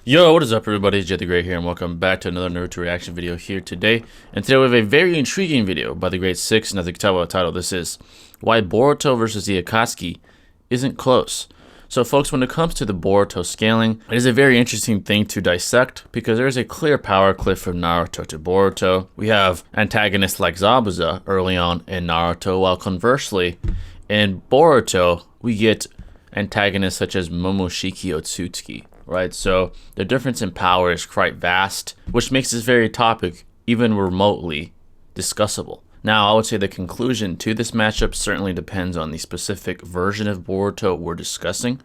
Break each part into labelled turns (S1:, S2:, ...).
S1: Yo, what is up everybody, it's Jet the Great here and welcome back to another Naruto reaction video here today. And today we have a very intriguing video by the Great Six, and as you can tell by the title, this is Why Boruto versus the Akatsuki Isn't Close. So folks, when it comes to the Boruto scaling, it is a very interesting thing to dissect because there is a clear power cliff from Naruto to Boruto. We have antagonists like Zabuza early on in Naruto, while conversely, in Boruto, we get antagonists such as Momoshiki Otsutsuki. Right, so the difference in power is quite vast, which makes this very topic even remotely discussable. Now, I would say the conclusion to this matchup certainly depends on the specific version of Boruto we're discussing.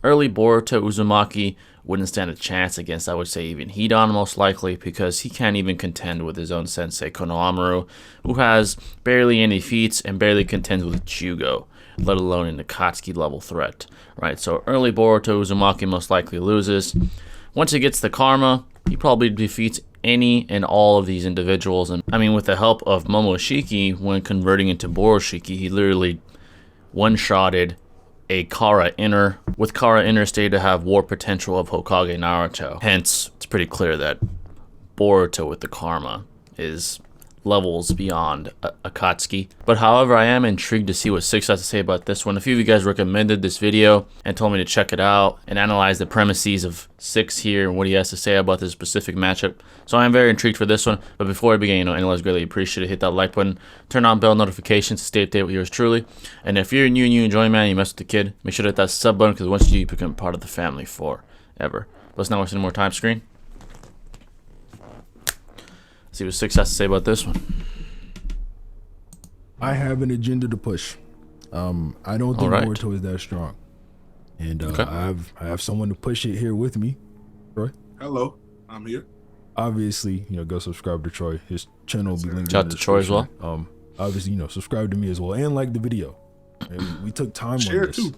S1: Early Boruto Uzumaki wouldn't stand a chance against, I would say, even Hidan most likely, because he can't even contend with his own sensei Konohamaru, who has barely any feats and barely contends with Jugo, let alone an Akatsuki level threat, right? So early Boruto Uzumaki most likely loses. Once he gets the karma, he probably defeats any and all of these individuals. And I mean, with the help of Momoshiki, when converting into Boroshiki, he literally one-shotted a Kara Inner, with Kara Inner stated to have war potential of Hokage Naruto. Hence, it's pretty clear that Boruto with the karma is levels beyond Akatsuki. But however, I am intrigued to see what Six has to say about this one. A few of you guys recommended this video and told me to check it out and analyze the premises of Six here and what he has to say about this specific matchup. So I am very intrigued for this one. But before I begin, anyways, greatly appreciate it. Hit that like button, turn on bell notifications to stay updated with yours truly. And if you're new and you enjoy, man, you mess with the kid, make sure to hit that sub button, because once you become part of the family forever. Let's not waste any more time. Screen. See what Six has to say about this one.
S2: I have an agenda to push. I don't think Boruto is that strong, and I have someone to push it here with me. Troy.
S3: Hello, I'm here.
S2: Obviously, go subscribe to Troy. His channel will be linked.
S1: Shout out to Troy as well.
S2: Obviously, subscribe to me as well and like the video. And we took time on this. Too.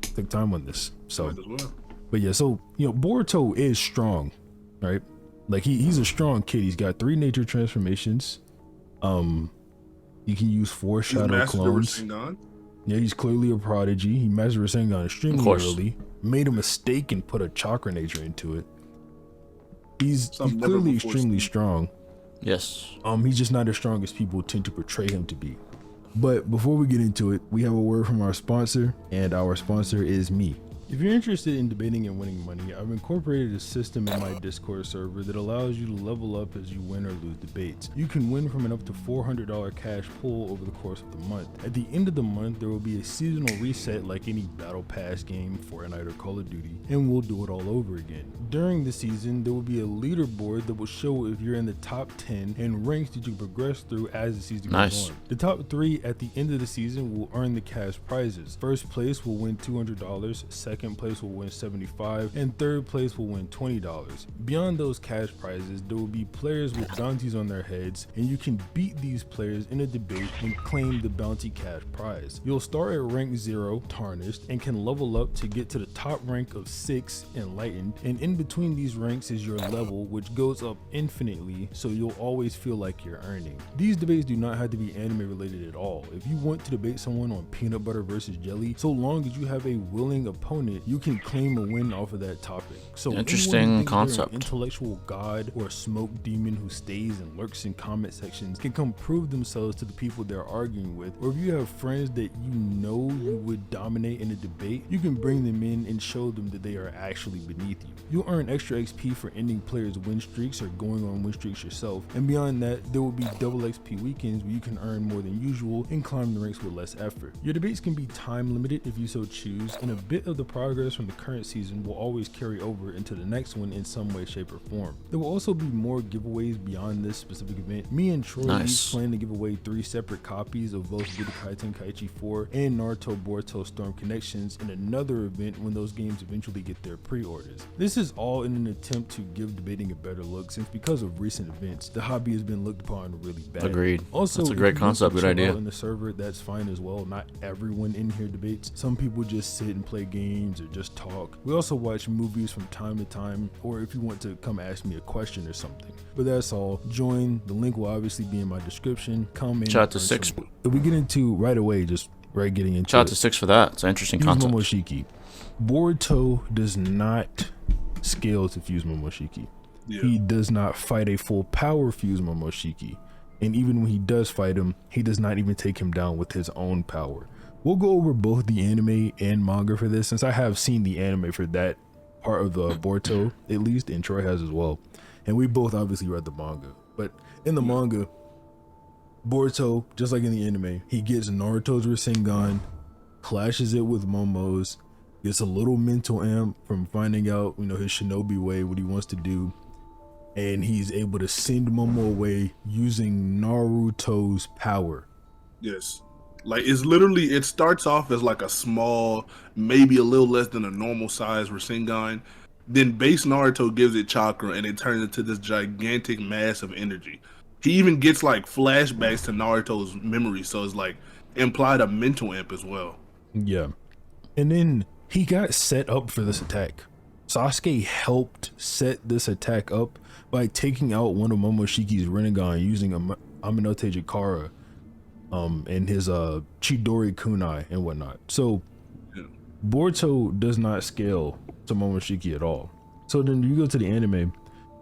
S2: Took time on this. So, but yeah, so Boruto is strong, right? Like he's a strong kid. He's got 3 nature transformations. He can use 4 shadow clones. Yeah, he's clearly a prodigy. He mastered Rasengan extremely early. Made a mistake and put a chakra nature into it. He's clearly extremely strong.
S1: Yes.
S2: He's just not as strong as people tend to portray him to be. But before we get into it, we have a word from our sponsor, and our sponsor is me. If you're interested in debating and winning money, I've incorporated a system in my Discord server that allows you to level up as you win or lose debates. You can win from an up to $400 cash pool over the course of the month. At the end of the month, there will be a seasonal reset like any Battle Pass game, Fortnite, or Call of Duty, and we'll do it all over again. During the season, there will be a leaderboard that will show if you're in the top 10 and ranks that you progress through as the season goes on. The top 3 at the end of the season will earn the cash prizes. First place will win $200, second place will win $75, and third place will win $20. Beyond those cash prizes, there will be players with bounties on their heads, and you can beat these players in a debate and claim the bounty cash prize. You'll start at rank 0, Tarnished, and can level up to get to the top rank of 6, Enlightened, and in between these ranks is your level, which goes up infinitely, so you'll always feel like you're earning. These debates do not have to be anime related at all. If you want to debate someone on peanut butter versus jelly, so long as you have a willing opponent, you can claim a win off of that topic. So
S1: interesting concept.
S2: An intellectual god or a smoke demon who stays and lurks in comment sections can come prove themselves to the people they're arguing with. Or if you have friends that you would dominate in a debate, you can bring them in and show them that they are actually beneath you. You'll earn extra XP for ending players' win streaks or going on win streaks yourself. And beyond that, there will be double XP weekends where you can earn more than usual and climb the ranks with less effort. Your debates can be time limited if you so choose, and a bit of the progress from the current season will always carry over into the next one in some way, shape, or form. There will also be more giveaways beyond this specific event. Me and Troy each plan to give away 3 separate copies of both Budokai Tenkaichi 4 and Naruto Boruto Storm Connections in another event when those games eventually get their pre-orders. This is all in an attempt to give debating a better look, since because of recent events, the hobby has been looked upon really bad.
S1: Agreed.
S2: Also,
S1: that's a great concept, good idea.
S2: In the server, that's fine as well. Not everyone in here debates. Some people just sit and play games or just talk. We also watch movies from time to time, or if you want to come ask me a question or something. But that's all. Join. The link will obviously be in my description. Come in.
S1: Shout out to Six.
S2: If we get into right away, just getting into
S1: Shout out to Six for that. It's an interesting concept.
S2: Momoshiki. Boruto does not scale to fuse Momoshiki.
S3: Yeah.
S2: He does not fight a full power fuse Momoshiki. And even when he does fight him, he does not even take him down with his own power. We'll go over both the anime and manga for this, since I have seen the anime for that part of the Boruto, at least, and Troy has as well. And we both obviously read the manga. But in the manga, Boruto, just like in the anime, he gets Naruto's Rasengan, clashes it with Momo's, gets a little mental amp from finding out, you know, his shinobi way, what he wants to do, and he's able to send Momo away using Naruto's power.
S3: Yes. Like, it's literally, it starts off as like a small, maybe a little less than a normal size Rasengan. Then base Naruto gives it chakra and it turns into this gigantic mass of energy. He even gets like flashbacks to Naruto's memory, so it's like implied a mental imp as well.
S2: Yeah. And then he got set up for this attack. Sasuke helped set this attack up by taking out one of Momoshiki's Rinnegan using Aminote Jakara and his Chidori Kunai and whatnot. So
S3: Yeah.
S2: Boruto does not scale to Momoshiki at all. So then you go to the anime,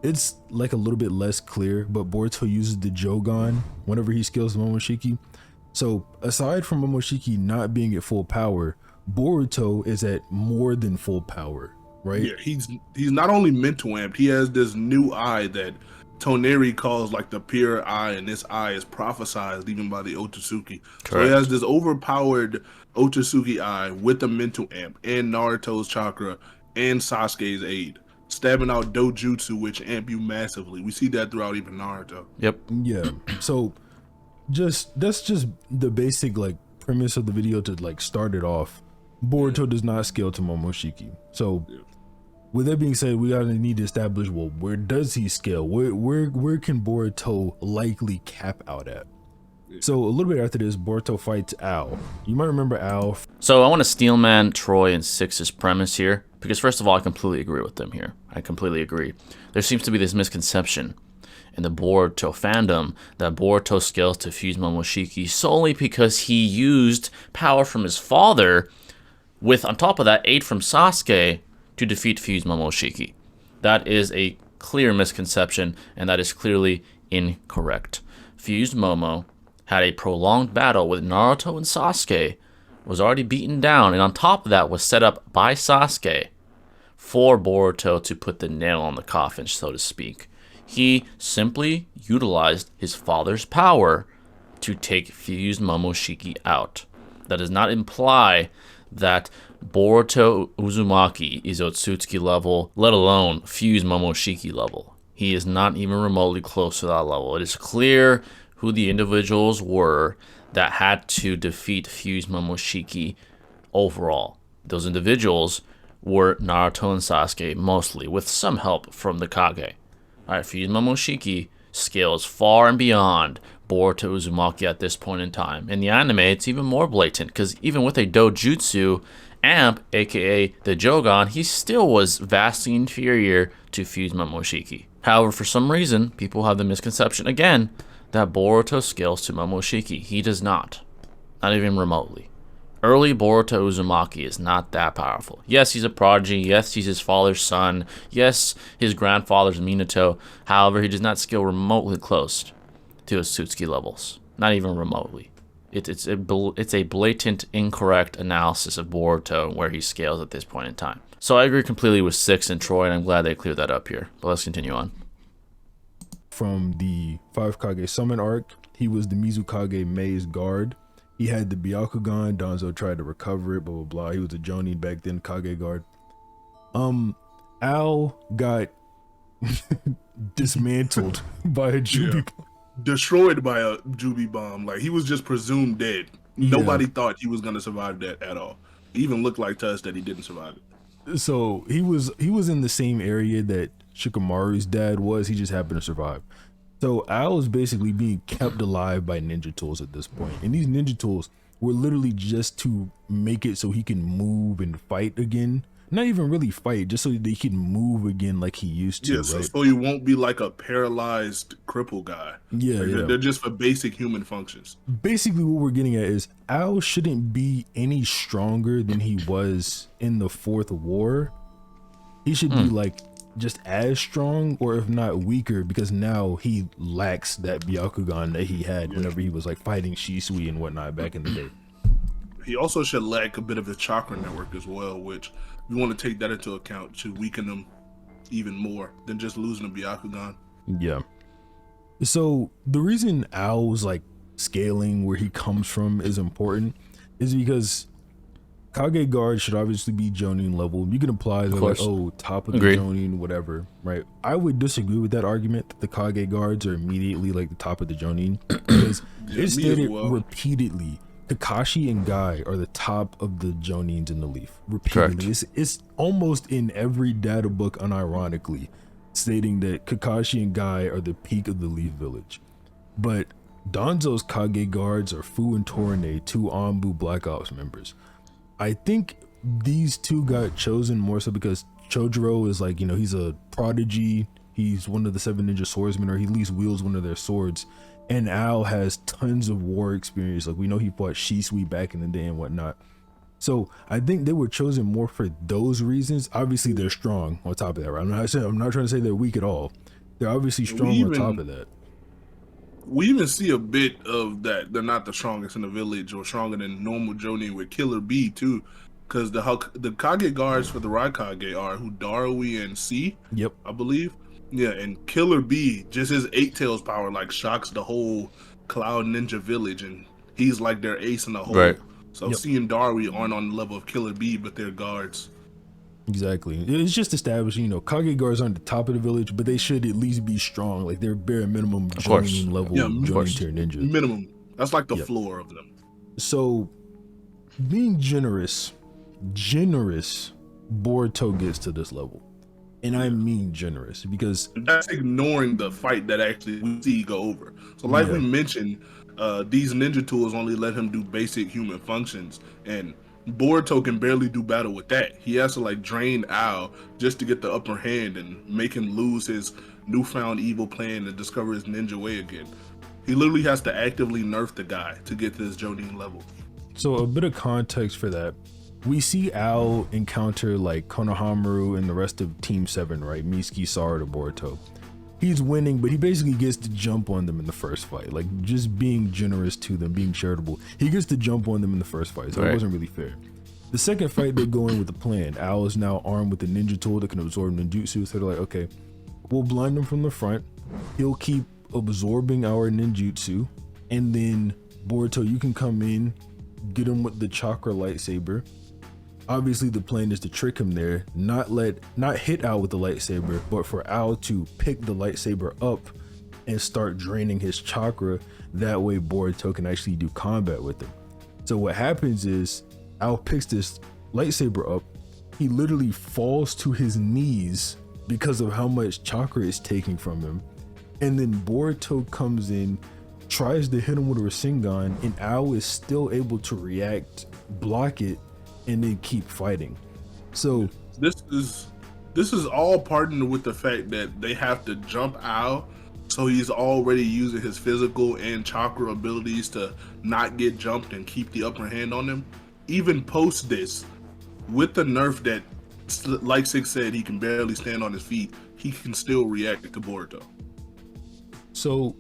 S2: it's like a little bit less clear, but Boruto uses the Jogan whenever he scales Momoshiki. So aside from Momoshiki not being at full power, Boruto is at more than full power, right?
S3: Yeah, he's not only mental amped, he has this new eye that Toneri calls like the pure eye, and this eye is prophesized even by the Otsutsuki. So he has this overpowered Otsutsuki eye with the mental amp and Naruto's chakra and Sasuke's aid, stabbing out dojutsu, which amp you massively. We see that throughout even Naruto.
S1: Yep.
S2: Yeah. So that's just the basic like premise of the video to like start it off. Boruto does not scale to Momoshiki. So with that being said, we gotta need to establish, well, where does he scale? Where can Boruto likely cap out at? So a little bit after this, Boruto fights Al. You might remember Al.
S1: So I want to steelman Troy and Six's premise here, because first of all, I completely agree with them here. I completely agree. There seems to be this misconception in the Boruto fandom that Boruto scales to fuse Momoshiki solely because he used power from his father with, on top of that, aid from Sasuke to defeat fuse Momoshiki. That is a clear misconception, and that is clearly incorrect. Fused Momo had a prolonged battle with Naruto and Sasuke, was already beaten down, and on top of that was set up by Sasuke for Boruto to put the nail on the coffin, so to speak. He simply utilized his father's power to take fused Momoshiki out. That does not imply that Boruto Uzumaki is Otsutsuki level, let alone fused Momoshiki level. He is not even remotely close to that level. It is clear who the individuals were that had to defeat fused Momoshiki overall. Those individuals were Naruto and Sasuke mostly, with some help from the Kage. Alright, fused Momoshiki scales far and beyond Boruto Uzumaki at this point in time. In the anime, it's even more blatant, because even with a dojutsu amp, aka the Jogan, he still was vastly inferior to fused Momoshiki. However, for some reason, people have the misconception again that Boruto scales to Momoshiki. He does not. Not even remotely. Early Boruto Uzumaki is not that powerful. Yes, he's a prodigy. Yes, he's his father's son. Yes, his grandfather's Minato. However, he does not scale remotely close to his Otsutsuki levels. Not even remotely. It's a blatant, incorrect analysis of Boruto and where he scales at this point in time. So I agree completely with Six and Troy, and I'm glad they cleared that up here. But let's continue on.
S2: From the 5 Kage Summon arc, he was the Mizukage Mei's guard. He had the Byakugan. Danzo tried to recover it, blah, blah, blah. He was a Jonin back then, Kage guard. Al got dismantled by a Jubi bomb.
S3: Destroyed by a Jubi bomb. Like, he was just presumed dead. Nobody thought he was going to survive that at all. It even looked like to us that he didn't survive it.
S2: So he was in the same area that Shikamaru's dad was. He just happened to survive. So Al is basically being kept alive by ninja tools at this point. And these ninja tools were literally just to make it so he can move and fight again. Not even really fight, just so they can move again like he used to.
S3: Yeah, so you won't be like a paralyzed cripple guy.
S2: Yeah,
S3: like, they're just for basic human functions.
S2: Basically what we're getting at is Al shouldn't be any stronger than he was in the 4th war. He should be like just as strong, or if not weaker, because now he lacks that Byakugan that he had whenever he was like fighting Shisui and whatnot back in the day.
S3: He also should lack a bit of his chakra network as well, which we want to take that into account to weaken him even more than just losing a Byakugan.
S2: Yeah. So the reason Ao's like scaling where he comes from is important is because Kage guards should obviously be Jonin level. You can apply the like, oh, top of the Jonin, whatever, right? I would disagree with that argument that the Kage guards are immediately like the top of the Jonin, because it's stated repeatedly Kakashi and Guy are the top of the Jonins in the Leaf. Repeatedly. It's almost in every data book unironically stating that Kakashi and Guy are the peak of the Leaf Village. But Danzo's Kage guards are Fu and Torine, two Anbu Black Ops members. I think these two got chosen more so because Chojuro is like, you know, he's a prodigy. He's one of the 7 ninja swordsmen, or he at least wields one of their swords. And Ao has tons of war experience. Like, we know he fought Shisui back in the day and whatnot. So I think they were chosen more for those reasons. Obviously, they're strong on top of that, right? I'm not trying to say they're weak at all. They're obviously strong on top of that.
S3: We even see a bit of that. They're not the strongest in the village or stronger than normal Jonin with Killer B too. Because the Kage guards for the Raikage are Hudarui and C,
S2: yep,
S3: I believe. Yeah, and Killer B, just his 8 tails power like shocks the whole Cloud Ninja village, and he's like their ace in the hole.
S1: Right.
S3: So C and Darui aren't on the level of Killer B, but they're guards.
S2: Exactly. It's just establishing, you know, Kage guards aren't the top of the village, but they should at least be strong. Like, they're bare minimum Jonin level Jonin tier ninjas.
S3: Minimum. That's like the floor of them.
S2: So, being generous, Boruto gets to this level. And I mean generous, because
S3: that's ignoring the fight that actually we see go over. So like we mentioned, these ninja tools only let him do basic human functions, and Boruto can barely do battle with that. He has to like drain Ao just to get the upper hand and make him lose his newfound evil plan and discover his ninja way again. He literally has to actively nerf the guy to get to this Jonin level.
S2: So a bit of context for that. We see Ao encounter like Konohamaru and the rest of Team 7, right? Mitsuki, Sarada, Boruto. He's winning, but he basically gets to jump on them in the first fight. Like, just being generous to them, being charitable. He gets to jump on them in the first fight, so it wasn't really fair. The second fight, they go in with a plan. Ao is now armed with a ninja tool that can absorb ninjutsu, so they're like, okay, we'll blind him from the front. He'll keep absorbing our ninjutsu, and then Boruto, you can come in, get him with the chakra lightsaber. Obviously, the plan is to trick him there, not hit Ao with the lightsaber, but for Ao to pick the lightsaber up and start draining his chakra. That way, Boruto can actually do combat with him. So what happens is, Ao picks this lightsaber up. He literally falls to his knees because of how much chakra it's taking from him. And then Boruto comes in, tries to hit him with a Rasengan, and Ao is still able to react, block it, and then keep fighting. So
S3: this is all partnered with the fact that they have to jump Ao, so he's already using his physical and chakra abilities to not get jumped and keep the upper hand on him. Even post this, with the nerf that, like Six said, he can barely stand on his feet, he can still react to Boruto.
S2: So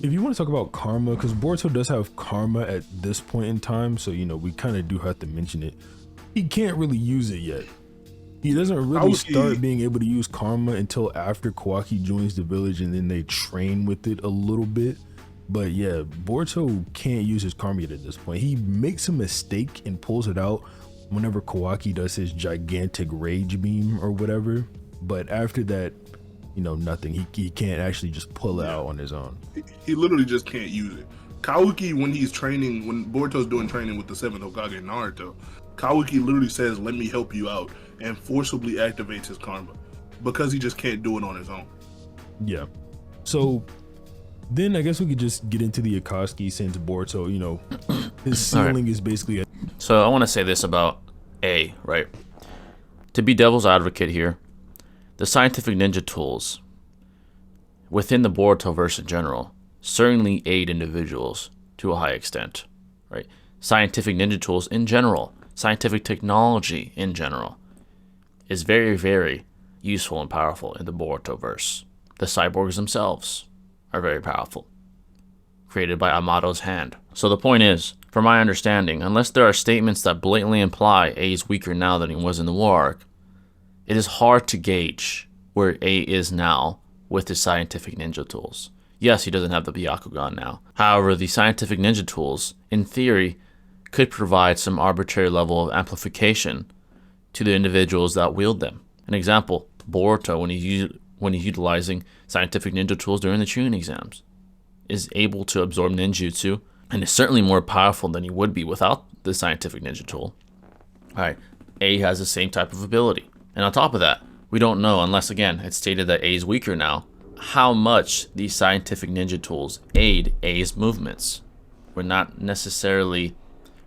S2: if you want to talk about karma, because Boruto does have karma at this point in time, so you know we kind of do have to mention it. He can't really use it yet. He doesn't really start being able to use karma until after Kawaki joins the village, and then they train with it a little bit. But yeah, Boruto can't use his karma yet at this point. He makes a mistake and pulls it out whenever Kawaki does his gigantic rage beam or whatever. But after that, you know, nothing. He can't actually just pull it out on his own.
S3: He literally just can't use it. Kawaki, when he's training, when Boruto's doing training with the 7th Hokage Naruto, Kawaki literally says, "Let me help you out," and forcibly activates his karma because he just can't do it on his own.
S2: Yeah. So then I guess we could just get into the Akatsuki, since Boruto, you know, his ceiling is basically
S1: So I want to say this about A, right? To be devil's advocate here, the scientific ninja tools within the Boruto verse in general certainly aid individuals to a high extent, right? Scientific ninja tools in general, scientific technology in general is very, very useful and powerful in the Boruto verse. The cyborgs themselves are very powerful, created by Amato's hand. So the point is, from my understanding, unless there are statements that blatantly imply A is weaker now than he was in the war arc, it is hard to gauge where A is now with his scientific ninja tools. Yes, he doesn't have the Byakugan now. However, the scientific ninja tools, in theory, could provide some arbitrary level of amplification to the individuals that wield them. An example, Boruto, when he's utilizing scientific ninja tools during the Chunin exams, is able to absorb ninjutsu and is certainly more powerful than he would be without the scientific ninja tool. Alright, A has the same type of ability. And on top of that, we don't know, unless again it's stated that A is weaker now, how much these scientific ninja tools aid A's movements. We're not necessarily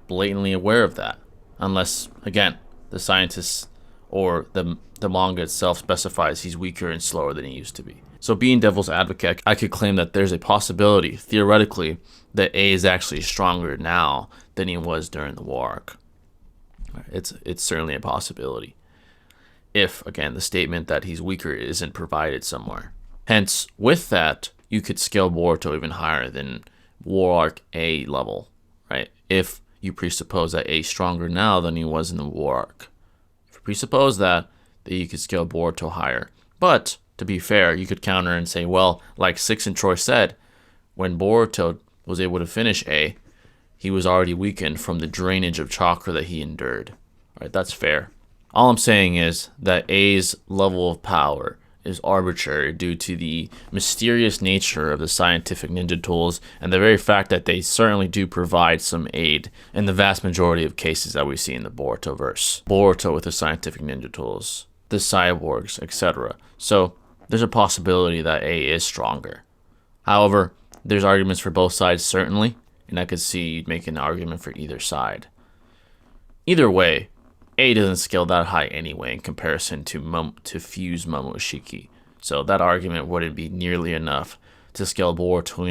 S1: blatantly aware of that, unless again the scientists or the manga itself specifies he's weaker and slower than he used to be. So being devil's advocate, I could claim that there's a possibility, theoretically, that A is actually stronger now than he was during the war arc. It's certainly a possibility, if again the statement that he's weaker isn't provided somewhere. Hence, with that, you could scale Boruto even higher than war arc A level, right? If you presuppose that A is stronger now than he was in the war arc. If you presuppose that you could scale Boruto higher. But, to be fair, you could counter and say, well, like Six and Troy said, when Boruto was able to finish A, he was already weakened from the drainage of chakra that he endured. Alright, that's fair. All I'm saying is that A's level of power is arbitrary due to the mysterious nature of the scientific ninja tools and the very fact that they certainly do provide some aid in the vast majority of cases that we see in the Boruto verse. Boruto with the scientific ninja tools, the cyborgs, etc. So there's a possibility that A is stronger. However, there's arguments for both sides certainly, and I could see you'd make an argument for either side. Either way, A doesn't scale that high anyway in comparison to Fuse Momoshiki, so that argument wouldn't be nearly enough to scale Boruto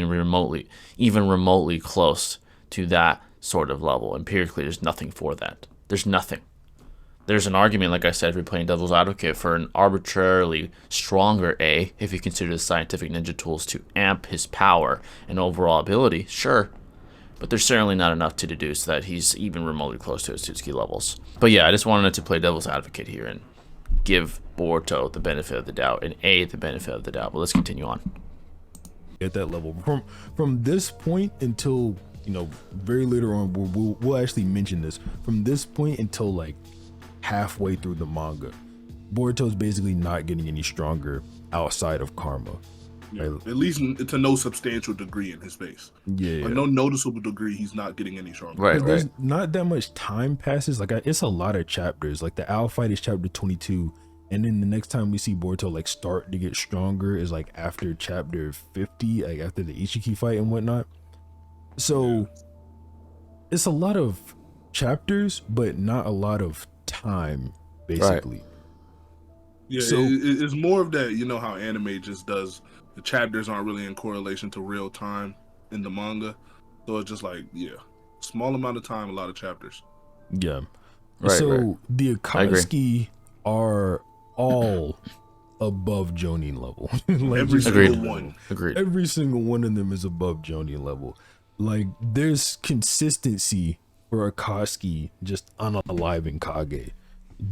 S1: even remotely close to that sort of level. Empirically, there's nothing for that. There's nothing. There's an argument, like I said, if you're playing devil's advocate, for an arbitrarily stronger A, if you consider the scientific ninja tools to amp his power and overall ability, sure. But there's certainly not enough to deduce that he's even remotely close to his Tsuki levels. But yeah, I just wanted to play devil's advocate here and give Boruto the benefit of the doubt and A the benefit of the doubt. But let's continue on.
S2: At that level, from this point until, you know, very later on, we'll actually mention this. From this point until like halfway through the manga, Boruto's basically not getting any stronger outside of karma.
S3: Yeah, at least to no substantial degree in his face.
S2: Yeah.
S3: No noticeable degree, he's not getting any stronger.
S1: Right.
S2: There's not that much time passes. Like it's a lot of chapters. Like the Owl fight is chapter 22, and then the next time we see Boruto like start to get stronger is like after chapter 50, like after the Ichiki fight and whatnot. So it's a lot of chapters, but not a lot of time, basically.
S1: Right.
S3: Yeah,
S2: So
S3: it's more of that. You know how anime just does. The chapters aren't really in correlation to real time in the manga, so it's just like, yeah, small amount of time, a lot of chapters.
S2: yeah.
S1: Right,
S2: So
S1: right.
S2: the Akatsuki are all above Jonin level. Like
S3: Every
S1: Agreed.
S3: single one.
S1: Agreed.
S2: every single one of them is above Jonin level. Like there's consistency for Akatsuki just unaliving Kage.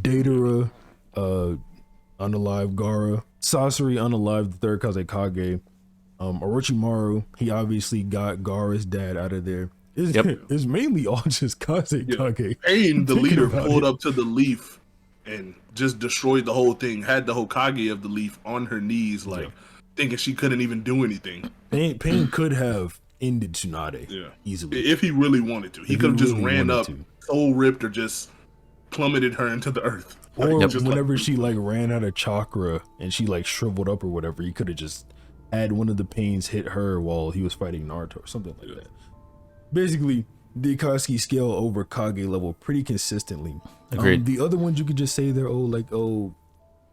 S2: Datara, unalive Gaara. Sasori unalive the third Kazekage. Orochimaru, he obviously got Gaara's dad out of there. It's mainly all just Kazekage.
S3: Pain, the
S2: Thinking
S3: leader,
S2: about
S3: pulled
S2: it.
S3: up to the leaf and just destroyed the whole thing. Had the Hokage of the leaf on her knees, like thinking she couldn't even do anything.
S2: Pain could have ended Tsunade easily.
S3: If he really wanted to. He could have just
S2: really
S3: ran
S2: wanted
S3: up,
S2: to.
S3: soul ripped, or just plummeted her into the earth.
S2: Or
S3: Like, just
S2: whenever
S3: like,
S2: she like ran out of chakra and she like shriveled up or whatever, he could have just had one of the pains hit her while he was fighting Naruto or something like that. Basically, the Akatsuki scale over Kage level pretty consistently.
S1: Agreed.
S2: The other ones you could just say they're on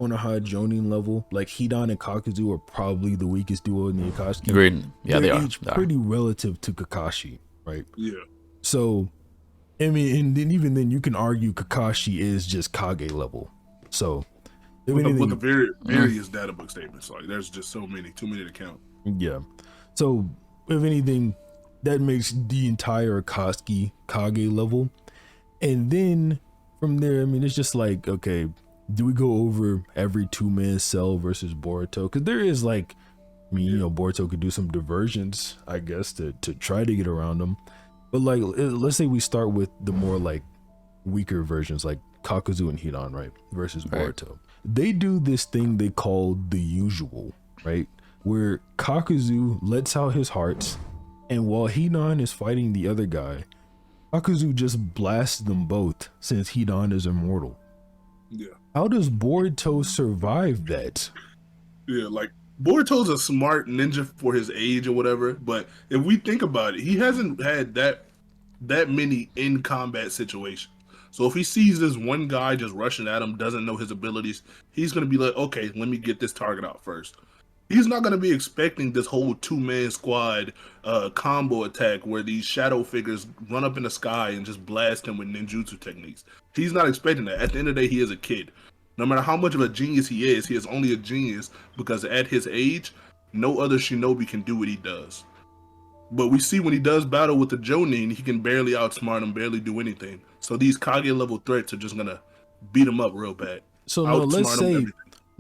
S2: a high Jonin level. Like Hidan and Kakuzu are probably the weakest duo in the Akatsuki.
S1: Agreed. Yeah, they
S2: They're
S1: are.
S2: each pretty relative to Kakashi, right?
S3: yeah.
S2: So, I mean, and then even then you can argue Kakashi is just Kage level. So,
S3: with the various data book statements. Like there's just so many, too many to count.
S2: Yeah. So if anything, that makes the entire Akatsuki Kage level. And then from there, I mean, it's just like, okay, do we go over every 2-man cell versus Boruto? Because there is like, I mean, you know, Boruto could do some diversions, I guess, to try to get around them. But like, let's say we start with the more like weaker versions, like Kakuzu and Hidan, right? Versus Boruto. They do this thing they call the usual, right? Where Kakuzu lets out his hearts, and while Hidan is fighting the other guy, Kakuzu just blasts them both since Hidan is immortal.
S3: Yeah.
S2: How does Boruto survive that?
S3: Yeah, like Boruto's a smart ninja for his age or whatever, but if we think about it, he hasn't had that many in combat situations. So if he sees this one guy just rushing at him, doesn't know his abilities, he's gonna be like, okay, let me get this target out first. He's not gonna be expecting this whole 2-man squad combo attack where these shadow figures run up in the sky and just blast him with ninjutsu techniques. He's not expecting that. At the end of the day, he is a kid. No matter how much of a genius he is only a genius because at his age, no other shinobi can do what he does. But we see when he does battle with the Jonin, he can barely outsmart him, barely do anything. So these Kage level threats are just gonna beat him up real bad.
S2: So no,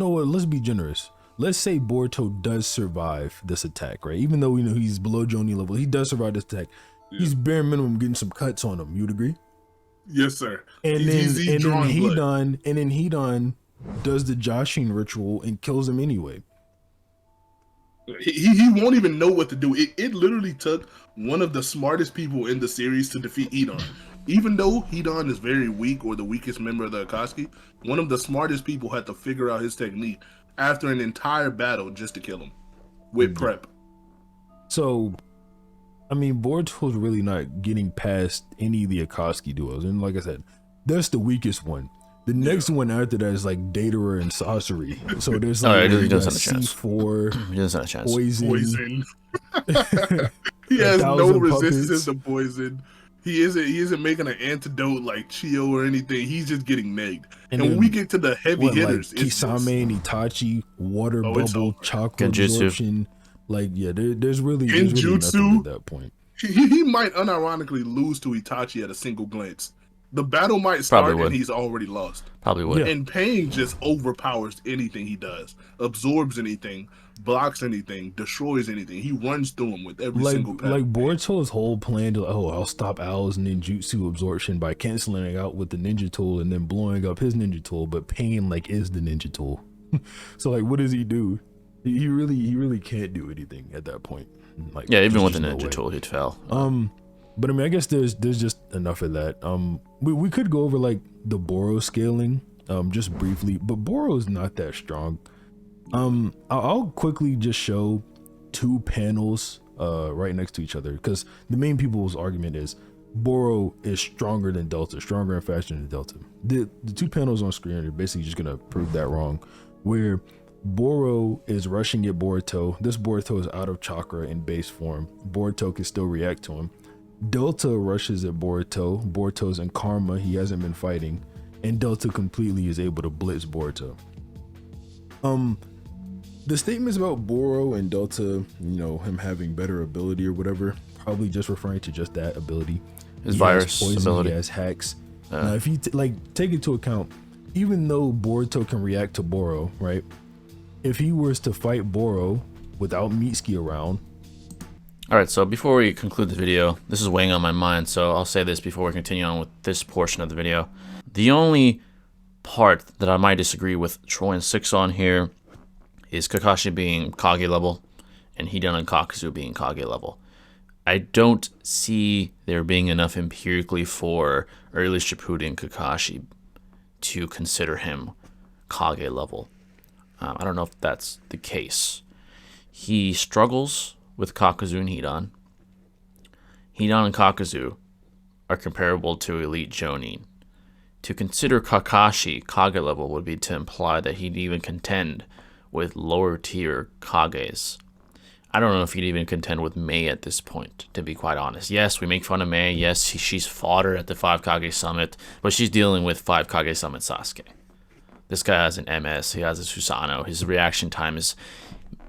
S2: let's be generous. Let's say Boruto does survive this attack, right? Even though we know he's below Jonin level, he does survive this attack. Yeah. He's bare minimum getting some cuts on him. You'd agree?
S3: Yes, sir.
S2: And then Hidan does the Jashin ritual and kills him anyway.
S3: He won't even know what to do. It literally took one of the smartest people in the series to defeat Hidan. Even though Hidan is very weak, or the weakest member of the Akatsuki, one of the smartest people had to figure out his technique after an entire battle just to kill him with prep.
S2: So, I mean, Boruto's really not getting past any of the Akatsuki duos. And like I said, that's the weakest one. The next one after that is like Datara and Sasori. So there's like
S1: he doesn't have a chance.
S2: C4,
S1: he doesn't have a chance.
S3: Poison. He has no resistance to poison. He isn't making an antidote like Chio or anything. He's just getting nagged. And when we get to the heavy hitters,
S2: like Kisame and Itachi, water bubble, chakra absorption. Like, yeah, there's really nothing at that point.
S3: He might unironically lose to Itachi at a single glance. The battle might start and he's already lost.
S1: Probably would.
S3: And Pain just overpowers anything he does, absorbs anything, blocks anything, destroys anything. He runs through him with every single pattern.
S2: Like Boruto's whole plan to, I'll stop Ao's ninjutsu absorption by canceling it out with the ninja tool and then blowing up his ninja tool, but Pain like is the ninja tool. So like, what does he do? He really can't do anything at that point. Like,
S1: yeah, even with the ninja tool, he'd fail.
S2: But I mean, I guess there's just enough of that. We could go over like the Boro scaling, just briefly, but Boro is not that strong. I'll quickly just show 2 panels right next to each other, because the main people's argument is Boro is stronger than Delta, stronger and faster than Delta. The 2 panels on screen are basically just gonna prove that wrong, where Boro is rushing at Boruto. This Boruto is out of chakra in base form. Boruto can still react to him. Delta rushes at Boruto. Boruto's in karma, he hasn't been fighting, and Delta completely is able to blitz Boruto. The statements about Boro and Delta, you know, him having better ability or whatever, probably just referring to just that ability.
S1: His virus
S2: poison,
S1: ability.
S2: He has hacks. Now, if you take into account, even though Boruto can react to Boro, right? If he was to fight Boro without Mitsuki around.
S1: Alright, so before we conclude the video, this is weighing on my mind, so I'll say this before we continue on with this portion of the video. The only part that I might disagree with Troy and Six on here is Kakashi being Kage level and Hidan and Kakuzu being Kage level. I don't see there being enough empirically for early Shippuden Kakashi to consider him Kage level. I don't know if that's the case. He struggles with Kakuzu and Hidan. Hidan and Kakuzu are comparable to Elite Jonin. To consider Kakashi Kage level would be to imply that he'd even contend with lower tier Kages. I don't know if he'd even contend with Mei at this point, to be quite honest. Yes, we make fun of Mei. Yes, she's fodder at the 5 Kage Summit, but she's dealing with 5 Kage Summit Sasuke. This guy has an MS. He has a Susanoo. His reaction time is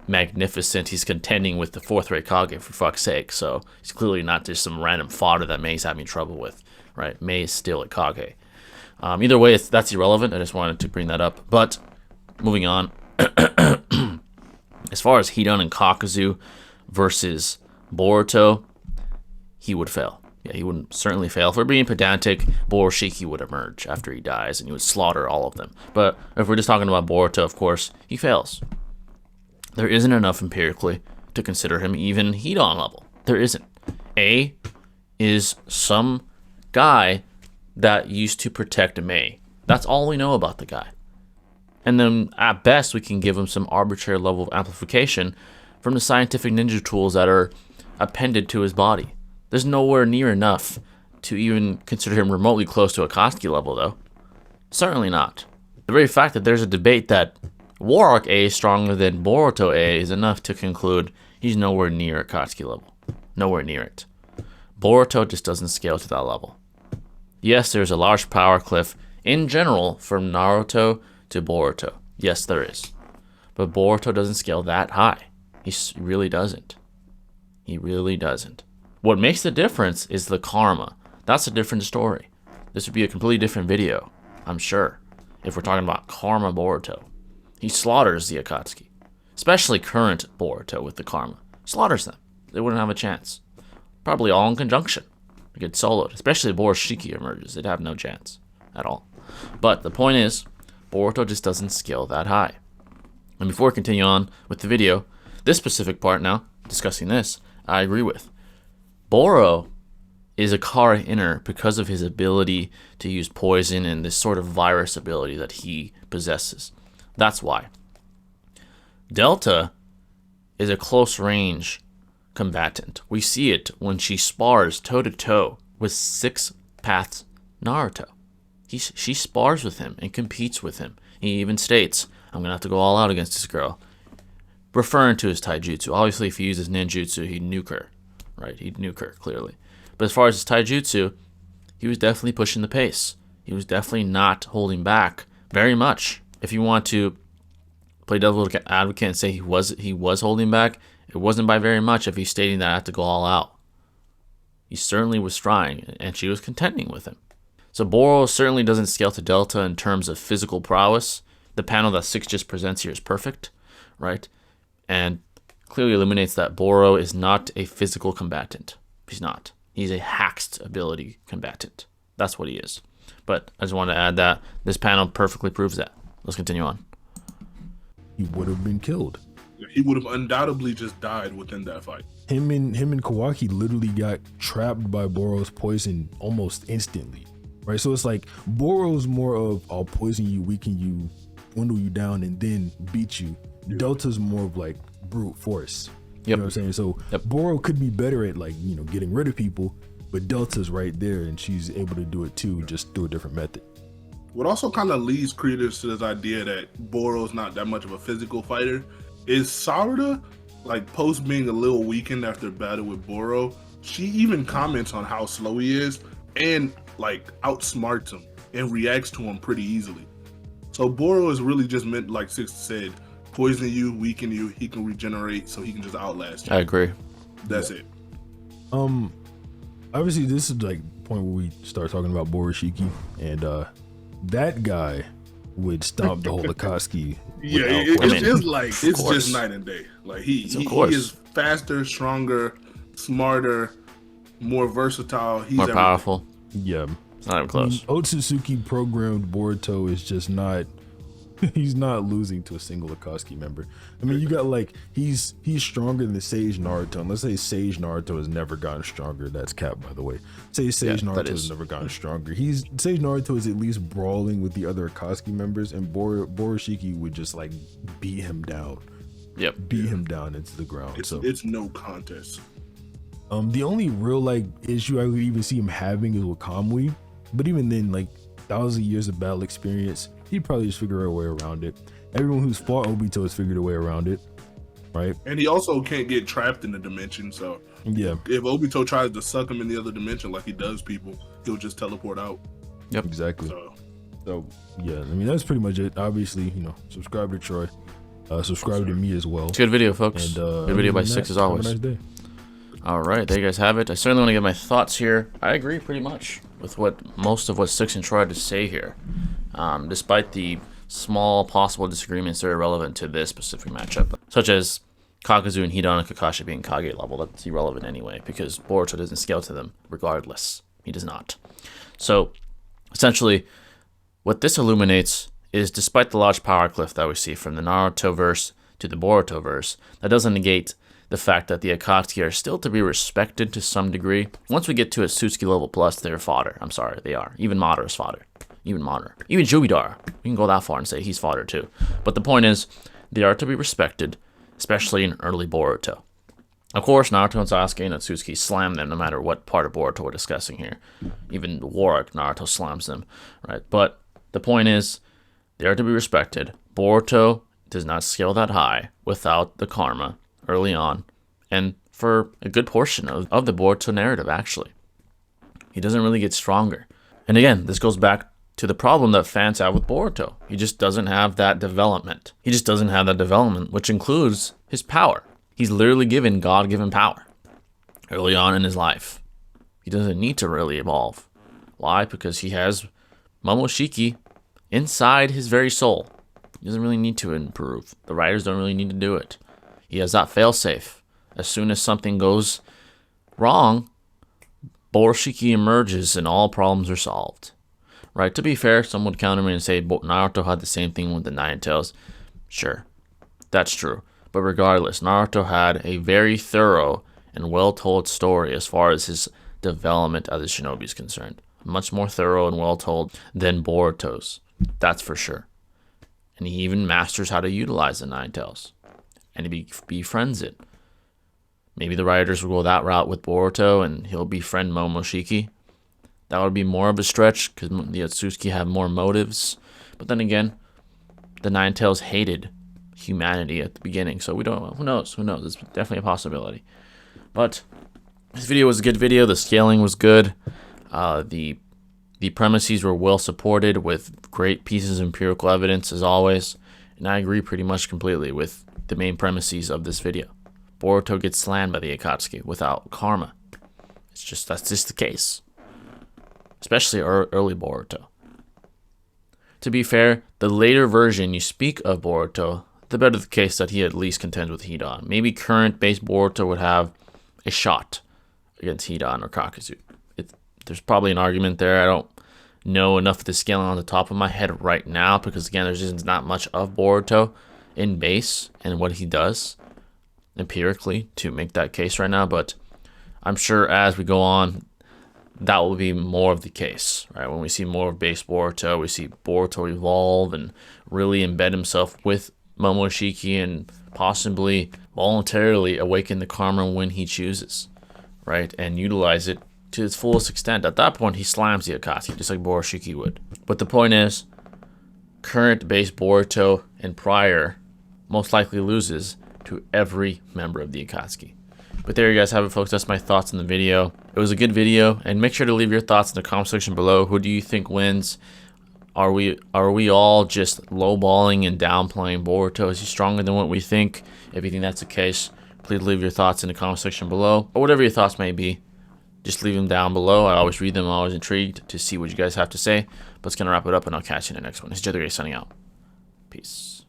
S1: magnificent. He's contending with the 4th rate Kage, for fuck's sake. So he's clearly not just some random fodder that Mei's having trouble with, right? Mei is still a Kage. Either way, that's irrelevant. I just wanted to bring that up. But moving on, as far as Hidan and Kakuzu versus Boruto, he would fail. Yeah, he would certainly fail. If we're being pedantic, Boroshiki would emerge after he dies, and he would slaughter all of them. But if we're just talking about Boruto, of course, he fails. There isn't enough empirically to consider him even Hidan level. There isn't. A is some guy that used to protect Mei. That's all we know about the guy. And then at best, we can give him some arbitrary level of amplification from the scientific ninja tools that are appended to his body. There's nowhere near enough to even consider him remotely close to Akatsuki level, though. Certainly not. The very fact that there's a debate that Warlock A is stronger than Boruto A is enough to conclude he's nowhere near Akatsuki level. Nowhere near it. Boruto just doesn't scale to that level. Yes, there's a large power cliff in general from Naruto to Boruto. Yes, there is. But Boruto doesn't scale that high. He really doesn't. He really doesn't. What makes the difference is the karma. That's a different story. This would be a completely different video, I'm sure, if we're talking about karma Boruto. He slaughters the Akatsuki, especially current Boruto with the karma. Slaughters them. They wouldn't have a chance. Probably all in conjunction. They get soloed, especially if Boroshiki emerges. They'd have no chance at all. But the point is, Boruto just doesn't scale that high. And before we continue on with the video, this specific part now, discussing this, I agree with. Boro is a Kara inner because of his ability to use poison and this sort of virus ability that he possesses. That's why. Delta is a close range combatant. We see it when she spars toe to toe with 6 Paths Naruto. She spars with him and competes with him. He even states, I'm going to have to go all out against this girl. Referring to his taijutsu. Obviously, if he uses ninjutsu, he'd nuke her. Right? He'd nuke her, clearly. But as far as his taijutsu, he was definitely pushing the pace. He was definitely not holding back very much. If you want to play devil's advocate and say he was holding back, it wasn't by very much if he's stating that I have to go all out. He certainly was trying, and she was contending with him. So Boro certainly doesn't scale to Delta in terms of physical prowess. The panel that 6 just presents here is perfect, right? And clearly eliminates that Boro is not a physical combatant. He's not. He's a hacked ability combatant. That's what he is. But I just want to add that this panel perfectly proves that. Let's continue on.
S2: He would have been killed.
S3: He would have undoubtedly just died within that fight.
S2: Him and Kawaki literally got trapped by Boro's poison almost instantly, right? So it's like Boro's more of I'll poison you, weaken you, dwindle you down, and then beat you. Yeah. Delta's more of like brute force. You know what I'm saying? So Boro could be better at like, you know, getting rid of people, but Delta's right there and she's able to do it too, just through a different method.
S3: What also kind of leads creators to this idea that Boro's not that much of a physical fighter is Sarada, like post being a little weakened after battle with Boro, she even comments on how slow he is and like outsmarts him and reacts to him pretty easily. So Boro is really just meant, like Six said, poison you, weaken you, he can regenerate so he can just outlast you.
S1: I agree.
S3: That's it.
S2: Obviously this is like the point where we start talking about Boroshiki, and that guy would stomp the whole Akatsuki.
S3: Yeah, it's just night and day. Like he is faster, stronger, smarter, more versatile. He's
S1: more powerful.
S2: Yeah,
S1: it's not even close.
S2: Otsutsuki programmed Boruto is just not. He's not losing to a single Akatsuki member. I mean, you got like he's stronger than Sage Naruto. And let's say Sage Naruto has never gotten stronger. That's cap, by the way. Say Sage Naruto has never gotten stronger. Sage Naruto is at least brawling with the other Akatsuki members, and Boroshiki would just like beat him down. Beat him down into the ground.
S3: It's no contest.
S2: The only real like issue I would even see him having is with Kamui, but even then, like 1,000 years of battle experience, he'd probably just figure a way around it. Everyone who's fought Obito has figured a way around it, right? And
S3: he also can't get trapped in the dimension, so
S2: yeah,
S3: if Obito tries to suck him in the other dimension like he does people, he'll just teleport out.
S2: Yep, exactly.
S3: So
S2: So yeah, I mean that's pretty much it. Obviously, you know, subscribe to Troy, subscribe to me as well.
S1: It's a good video, folks.
S2: And
S1: good video by Six as always.
S2: Have a nice day.
S1: All right, there you guys have it. I certainly want to get my thoughts here. I agree pretty much with most of what Six and Troy had to say here, despite the small possible disagreements that are relevant to this specific matchup, such as Kakuzu and Hidan and Kakashi being Kage level. That's irrelevant anyway, because Boruto doesn't scale to them regardless. He does not. So, essentially, what this illuminates is, despite the large power cliff that we see from the Naruto verse to the Boruto verse, that doesn't negate the fact that the Akatsuki are still to be respected to some degree. Once we get to a Suzuki level plus, they're fodder. I'm sorry, they are. Even Madara is fodder. Even Madara. Even Jubidara. We can go that far and say he's fodder too. But the point is, they are to be respected, especially in early Boruto. Of course, Naruto and Sasuke and Akatsuki slam them no matter what part of Boruto we're discussing here. Even Warwick, Naruto slams them, right? But the point is, they are to be respected. Boruto does not scale that high without the karma early on, and for a good portion of the Boruto narrative, actually. He doesn't really get stronger. And again, this goes back to the problem that fans have with Boruto. He just doesn't have that development. He just doesn't have that development, which includes his power. He's literally given God-given power early on in his life. He doesn't need to really evolve. Why? Because he has Momoshiki inside his very soul. He doesn't really need to improve. The writers don't really need to do it. He has that failsafe. As soon as something goes wrong, Boroshiki emerges and all problems are solved. Right? To be fair, some would counter me and say Naruto had the same thing with the Nine Tails. Sure, that's true. But regardless, Naruto had a very thorough and well-told story as far as his development as a shinobi is concerned. Much more thorough and well-told than Boruto's. That's for sure. And he even masters how to utilize the Nine Tails. And he befriends it. Maybe the writers will go that route with Boruto and he'll befriend Momoshiki. That would be more of a stretch because the Akatsuki have more motives. But then again, the Nine Tails hated humanity at the beginning. So we don't know. Who knows? Who knows? It's definitely a possibility. But this video was a good video. The scaling was good. The premises were well supported with great pieces of empirical evidence as always. And I agree pretty much completely with the main premises of this video. Boruto gets slammed by the Akatsuki without karma. That's just the case. Especially early Boruto. To be fair, the later version you speak of Boruto, the better the case that he at least contends with Hidan. Maybe current base Boruto would have a shot against Hidan or Kakuzu. There's probably an argument there. I don't know enough of the scaling on the top of my head right now because again, there's just not much of Boruto in base and what he does empirically to make that case right now, but I'm sure as we go on, that will be more of the case, right? When we see more of base Boruto, we see Boruto evolve and really embed himself with Momoshiki and possibly voluntarily awaken the karma when he chooses, right? And utilize it to its fullest extent. At that point, he slams the Akatsuki, just like Boroshiki would. But the point is, current base Boruto and prior most likely loses to every member of the Akatsuki. But there you guys have it, folks. That's my thoughts on the video. It was a good video, and make sure to leave your thoughts in the comment section below. Who do you think wins? Are we all just lowballing and downplaying Boruto? Is he stronger than what we think? If you think that's the case, please leave your thoughts in the comment section below, or whatever your thoughts may be. Just leave them down below. I always read them. I'm always intrigued to see what you guys have to say. But it's gonna wrap it up, and I'll catch you in the next one. This is Jay the Great signing out. Peace.